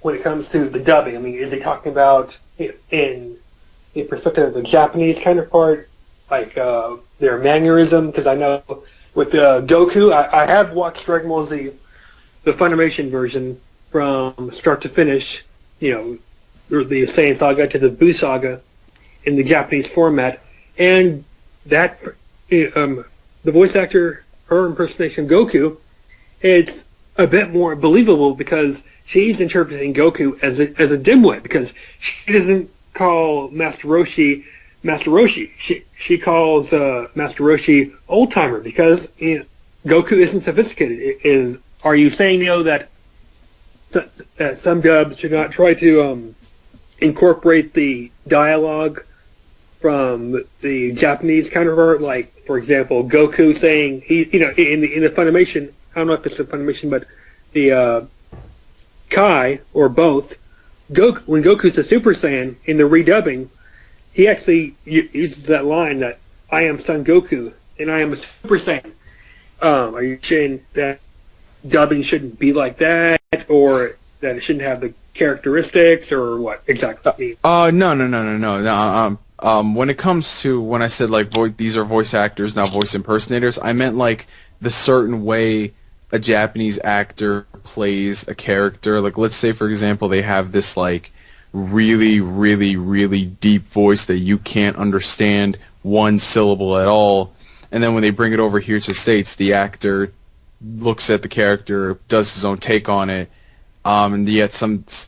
when it comes to the dubbing. I mean, is he talking about in the perspective of the Japanese counterpart, like their mannerism? Because I know with Goku, I have watched Dragon Ball Z, the Funimation version from start to finish. The Saiyan Saga to the Buu Saga in the Japanese format, and that the voice actor, her impersonation of Goku, it's a bit more believable because she's interpreting Goku as a dimwit, because she doesn't call Master Roshi Master Roshi. She calls Master Roshi old timer because Goku isn't sophisticated. Are you saying, that some dubs should not try to incorporate the dialogue from the Japanese counterpart? Like, for example, Goku saying in the Funimation. I don't know if it's the Funimation, but the Kai or both. When Goku's a Super Saiyan in the redubbing, he actually uses that line that I am Son Goku and I am a Super Saiyan, Are you saying that dubbing shouldn't be like that, or that it shouldn't have the characteristics, or what exactly? No. When it comes to when I said like these are voice actors, not voice impersonators, I meant like the certain way a Japanese actor plays a character. Like let's say for example they have this like really, really, really deep voice that you can't understand one syllable at all, and then when they bring it over here to the States, the actor looks at the character, does his own take on it, and yet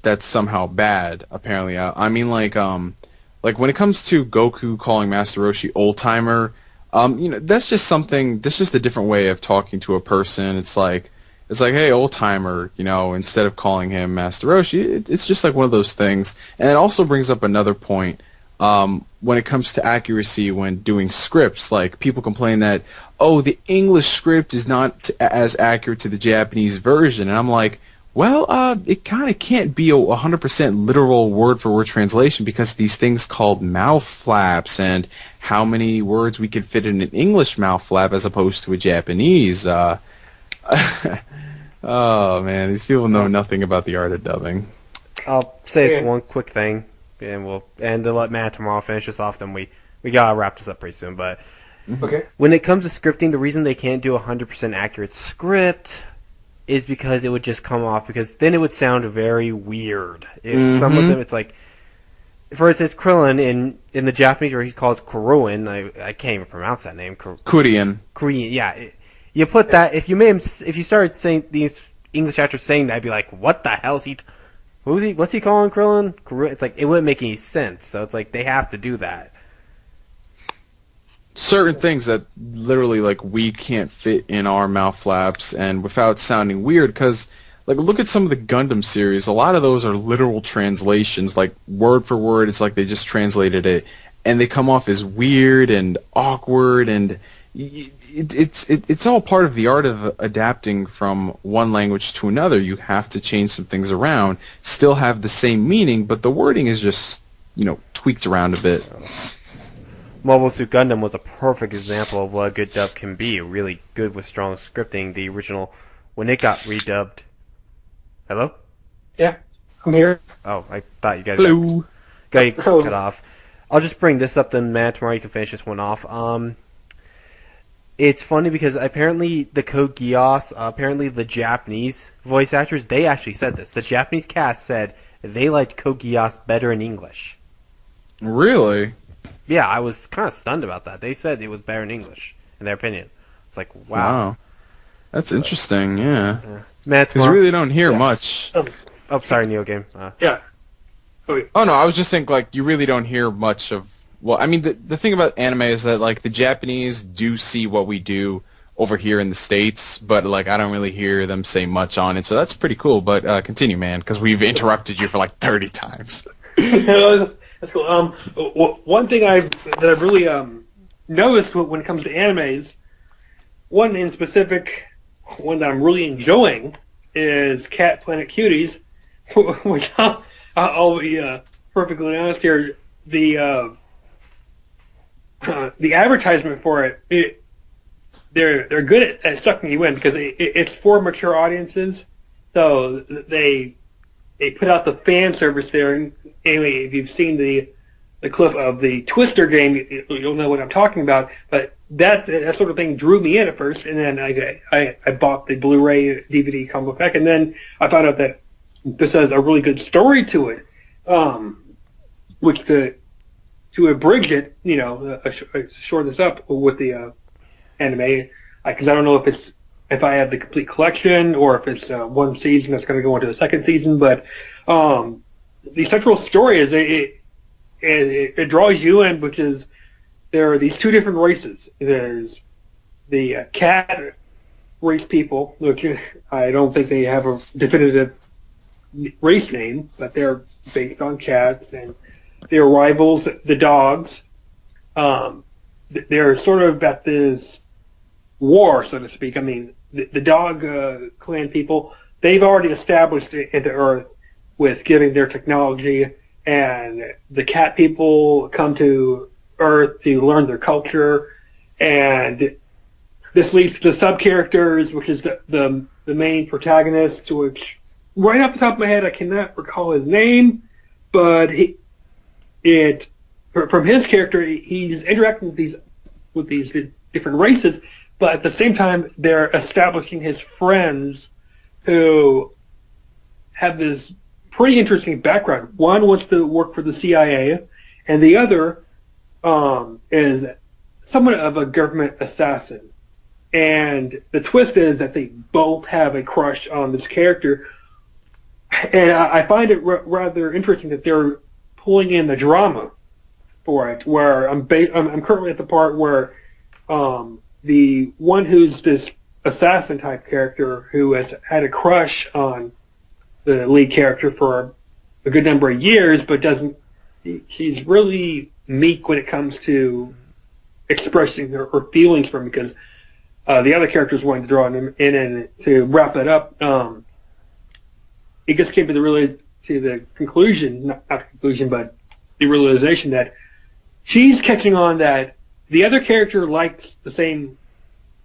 that's somehow bad. Apparently, I mean like when it comes to Goku calling Master Roshi old timer, that's just something. That's just a different way of talking to a person. It's like hey old timer, instead of calling him Master Roshi. It's just like one of those things, and it also brings up another point. When it comes to accuracy when doing scripts, like people complain that, oh, the English script is not as accurate to the Japanese version, and I'm like, well, it kind of can't be a 100% literal word-for-word translation because these things called mouth flaps and how many words we can fit in an English mouth flap as opposed to a Japanese. Oh man, these people know nothing about the art of dubbing. I'll say this one quick thing, and to let Matt tomorrow finish this off, then we gotta wrap this up pretty soon. But Okay. when it comes to scripting, the reason they can't do a 100% accurate script is because it would just come off, because then it would sound very weird. Some of them, it's like, for instance, Krillin in the Japanese where he's called Kuruin, I can't even pronounce that name. Korean. Korean, yeah. You put that, if you started saying these English actors saying that, I'd be like, what the hell is he? What's he calling Krillin? It's like it wouldn't make any sense. So it's like they have to do that. Certain things that literally like we can't fit in our mouth flaps and without sounding weird, because like look at some of the Gundam series. A lot of those are literal translations, like word for word. It's like they just translated it, and they come off as weird and awkward, and it's all part of the art of adapting from one language to another. You have to change some things around, still have the same meaning, but the wording is just tweaked around a bit. Mobile Suit Gundam was a perfect example of what a good dub can be. Really good with strong scripting. The original, when it got redubbed. Hello? Yeah, I'm here. Oh, I thought you guys got cut off. I'll just bring this up, then Matt, tomorrow you can finish this one off. It's funny because apparently the Code Geass, apparently the Japanese voice actors, they actually said this. The Japanese cast said they liked Code Geass better in English. Really? Yeah, I was kind of stunned about that. They said it was better in English, in their opinion. It's like, wow. That's interesting, yeah. Matt, because you really don't hear much. Oh, sorry, NeoGame. Yeah. Oh, no, I was just thinking, like, you really don't hear much of... Well, I mean, the thing about anime is that, like, the Japanese do see what we do over here in the States, but, like, I don't really hear them say much on it, so that's pretty cool. But continue, man, because we've interrupted you for, like, 30 times. That's cool. One thing that I've really noticed when it comes to animes, one in specific, one that I'm really enjoying is Cat Planet Cuties, which I'll be perfectly honest here. The advertisement for it, they're good at sucking you in because it's for mature audiences, so they put out the fan service there. And anyway, if you've seen the clip of the Twister game, you'll know what I'm talking about. But that sort of thing drew me in at first, and then I bought the Blu-ray DVD combo pack, and then I found out that this has a really good story to it, which to abridge it, shorten this up with the anime, because I don't know if I have the complete collection or if it's one season that's going to go into the second season, but the central story is it draws you in, which is there are these two different races. There's the cat race people, which I don't think they have a definitive race name, but they're based on cats, and their rivals, the dogs. They're sort of at this war, so to speak. I mean, the dog clan people, they've already established into Earth with giving their technology, and the cat people come to Earth to learn their culture, and this leads to the sub-characters, which is the main protagonist, which, right off the top of my head, I cannot recall his name, but from his character, he's interacting with these different races, but at the same time, they're establishing his friends who have this pretty interesting background. One wants to work for the CIA, and the other is somewhat of a government assassin. And the twist is that they both have a crush on this character, and I find it rather interesting that they're pulling in the drama for it. Where I'm currently at the part where the one who's this assassin type character who has had a crush on the lead character for a good number of years, but she's really meek when it comes to expressing her feelings for him, because the other characters wanting to draw him in, and to wrap it up, it just came to the conclusion, not the conclusion, but the realization that she's catching on that the other character likes the same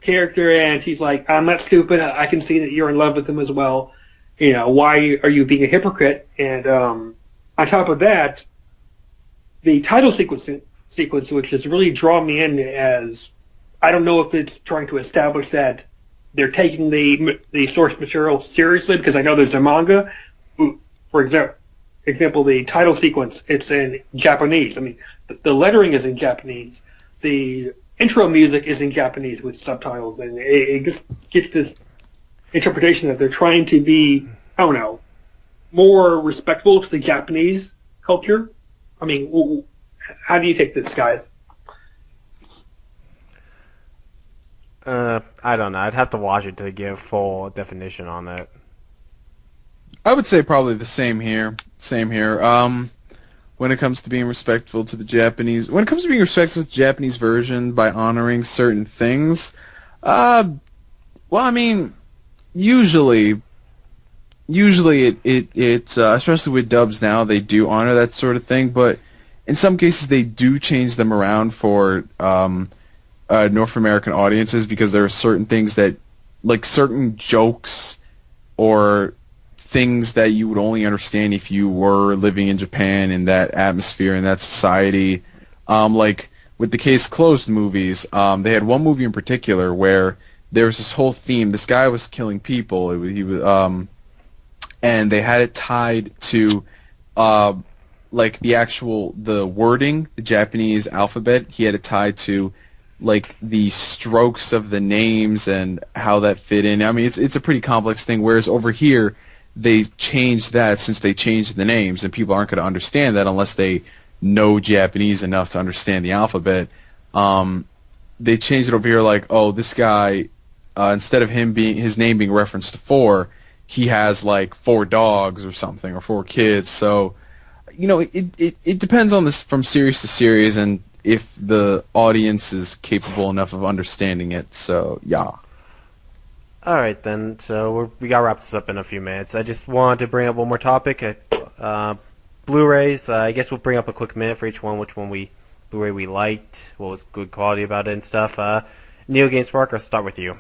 character, and she's like, I'm not stupid, I can see that you're in love with him as well. You know, why are you being a hypocrite? And on top of that, the title sequence, which has really drawn me in, as I don't know if it's trying to establish that they're taking the source material seriously, because I know there's a manga. For example, the title sequence, it's in Japanese. I mean, the lettering is in Japanese. The intro music is in Japanese with subtitles, and it just gets this interpretation that they're trying to be, I don't know, more respectful to the Japanese culture. I mean, how do you take this, guys? I don't know. I'd have to watch it to give full definition on that. I would say probably the same here. Same here. When it comes to being respectful to the Japanese, when it comes to being respectful to the Japanese version by honoring certain things, well, I mean, usually it especially with dubs now, they do honor that sort of thing, but in some cases they do change them around for North American audiences, because there are certain things that, like certain jokes or things that you would only understand if you were living in Japan, in that atmosphere, in that society. Like with the Case Closed movies, they had one movie in particular where there was this whole theme. This guy was killing people. And they had it tied to like the wording, the Japanese alphabet. He had it tied to like the strokes of the names and how that fit in. I mean, it's a pretty complex thing. Whereas over here, they changed that, since they changed the names, and people aren't going to understand that unless they know Japanese enough to understand the alphabet. They changed it over here, like, oh, this guy, instead of his name being referenced to 4, he has like 4 dogs or something, or 4 kids. So, you know, it depends on this from series to series, and if the audience is capable enough of understanding it. So, yeah. All right, then. So we got to wrap this up in a few minutes. I just wanted to bring up one more topic. Blu-rays. I guess we'll bring up a quick minute for each one, which one Blu-ray we liked, what was good quality about it and stuff. NeoGameSpark, I'll start with you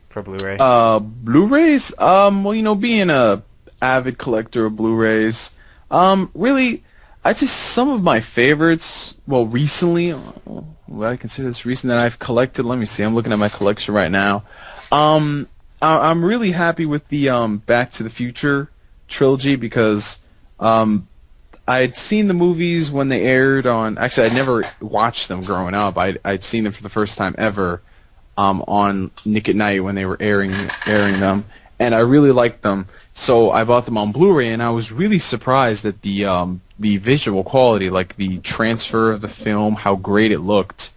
for Blu-ray. Blu-rays? Well, you know, being a avid collector of Blu-rays, really, I'd say some of my favorites, well, recently, I consider this recent that I've collected. Let me see. I'm looking at my collection right now. I'm really happy with the Back to the Future trilogy, because I'd seen the movies when they aired on. Actually, I'd never watched them growing up. I'd seen them for the first time ever on Nick at Night when they were airing them, and I really liked them. So I bought them on Blu-ray, and I was really surprised at the visual quality, like the transfer of the film, how great it looked.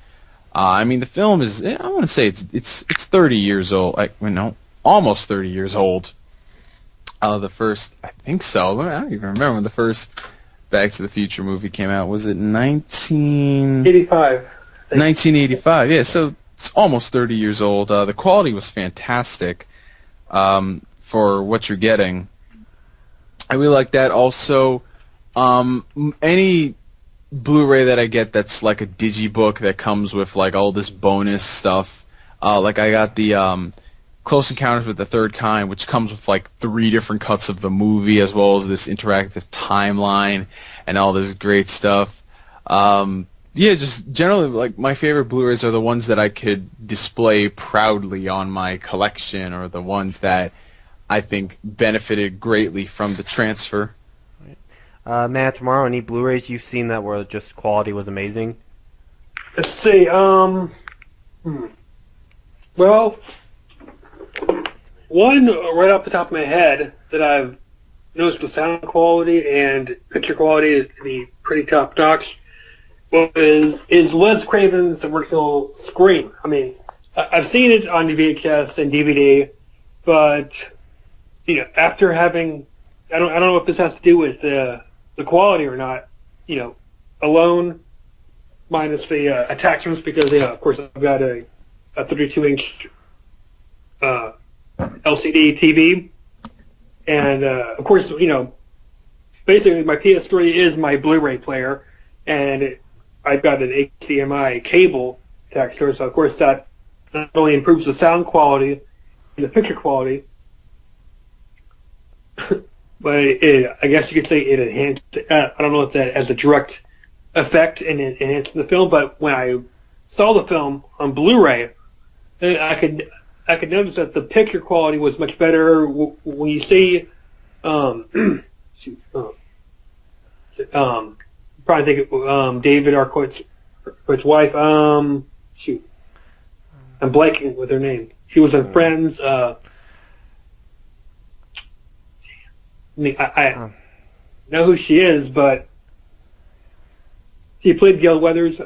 I mean, the film is, I want to say it's 30 years old. Almost 30 years old. The first, I think so. I don't even remember when the first Back to the Future movie came out. Was it 85? 1985, yeah, so it's almost 30 years old. The quality was fantastic for what you're getting. I really like that. Also, any Blu-ray that I get that's like a digibook that comes with like all this bonus stuff, Like I got the Close Encounters with the Third Kind, which comes with like 3 different cuts of the movie, as well as this interactive timeline and all this great stuff. Yeah, just generally, like, my favorite Blu-rays are the ones that I could display proudly on my collection, or the ones that I think benefited greatly from the transfer. Matt, tomorrow, any Blu-rays you've seen that were just quality was amazing? Let's see. Well, one right off the top of my head that I've noticed the sound quality and picture quality to be pretty top notch is Wes Craven's original Scream. I mean, I've seen it on VHS and DVD, but after having, I don't know if this has to do with the quality or not. Alone, minus the attachments, because of course I've got a 32-inch LCD TV, and of course basically my PS3 is my Blu-ray player, and I've got an HDMI cable attached to it, so of course that not only improves the sound quality and the picture quality, but I guess you could say it enhanced. I don't know if that has a direct effect in enhancing the film, but when I saw the film on Blu-ray, I could notice that the picture quality was much better. When you see, probably think of David Arquette's wife. I'm blanking with her name. She was in Friends. I know who she is, but she played Gail Weathers.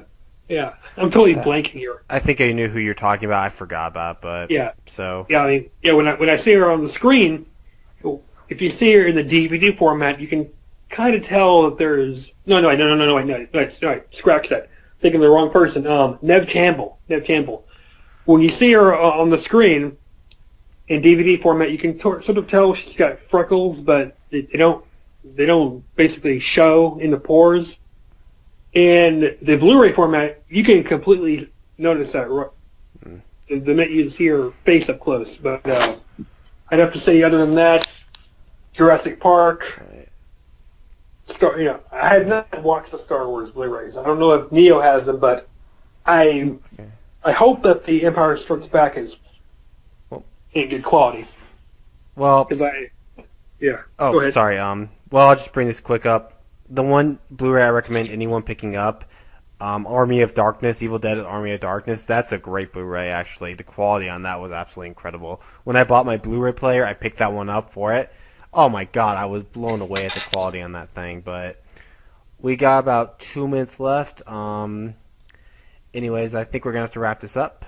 Yeah, I'm totally blanking here. I think I knew who you're talking about. I forgot about, but yeah. So yeah, I mean, when I see her on the screen, if you see her in the DVD format, you can kind of tell that there's no, scratch that. Thinking of the wrong person. Neve Campbell. When you see her on the screen in DVD format, you can sort of tell she's got freckles, but they don't basically show in the pores. In the Blu-ray format, you can completely notice that the minute you see her face up close. But I'd have to say, other than that, Jurassic Park. I have not watched the Star Wars Blu-rays. I don't know if Neo has them, but I hope that the Empire Strikes Back is in good quality. Well, because go ahead. Sorry. Well, I'll just bring this quick up. The one Blu-ray I recommend anyone picking up, Army of Darkness, Evil Dead Army of Darkness, that's a great Blu-ray, actually. The quality on that was absolutely incredible. When I bought my Blu-ray player, I picked that one up for it. Oh my god, I was blown away at the quality on that thing. But we got about 2 minutes left. Anyways, I think we're going to have to wrap this up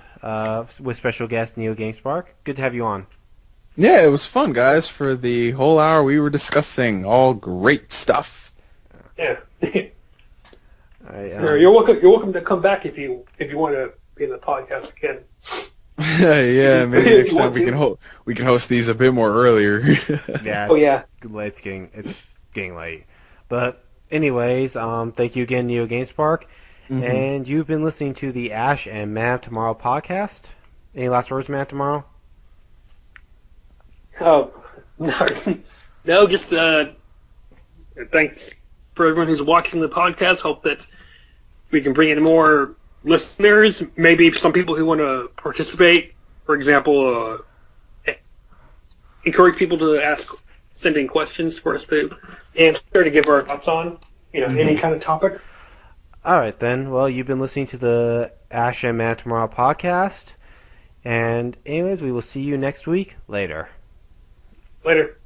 with special guest NeoGameSpark. Good to have you on. Yeah, it was fun, guys. For the whole hour we were discussing all great stuff. Yeah. You're welcome to come back if you want to be in the podcast again. Yeah, maybe next time we can host these a bit more earlier. Yeah. It's getting late. But anyways, thank you again, NeoGameSpark. Mm-hmm. And you've been listening to the Ash and Matt Tomorrow podcast. Any last words, Matt Tomorrow? Oh, no, just thanks for everyone who's watching the podcast. Hope that we can bring in more listeners, maybe some people who want to participate. For example, encourage people to send in questions for us to answer, to give our thoughts on, any kind of topic. All right, then. Well, you've been listening to the Ash and Matt Tomorrow podcast. And anyways, we will see you next week. Later. Later.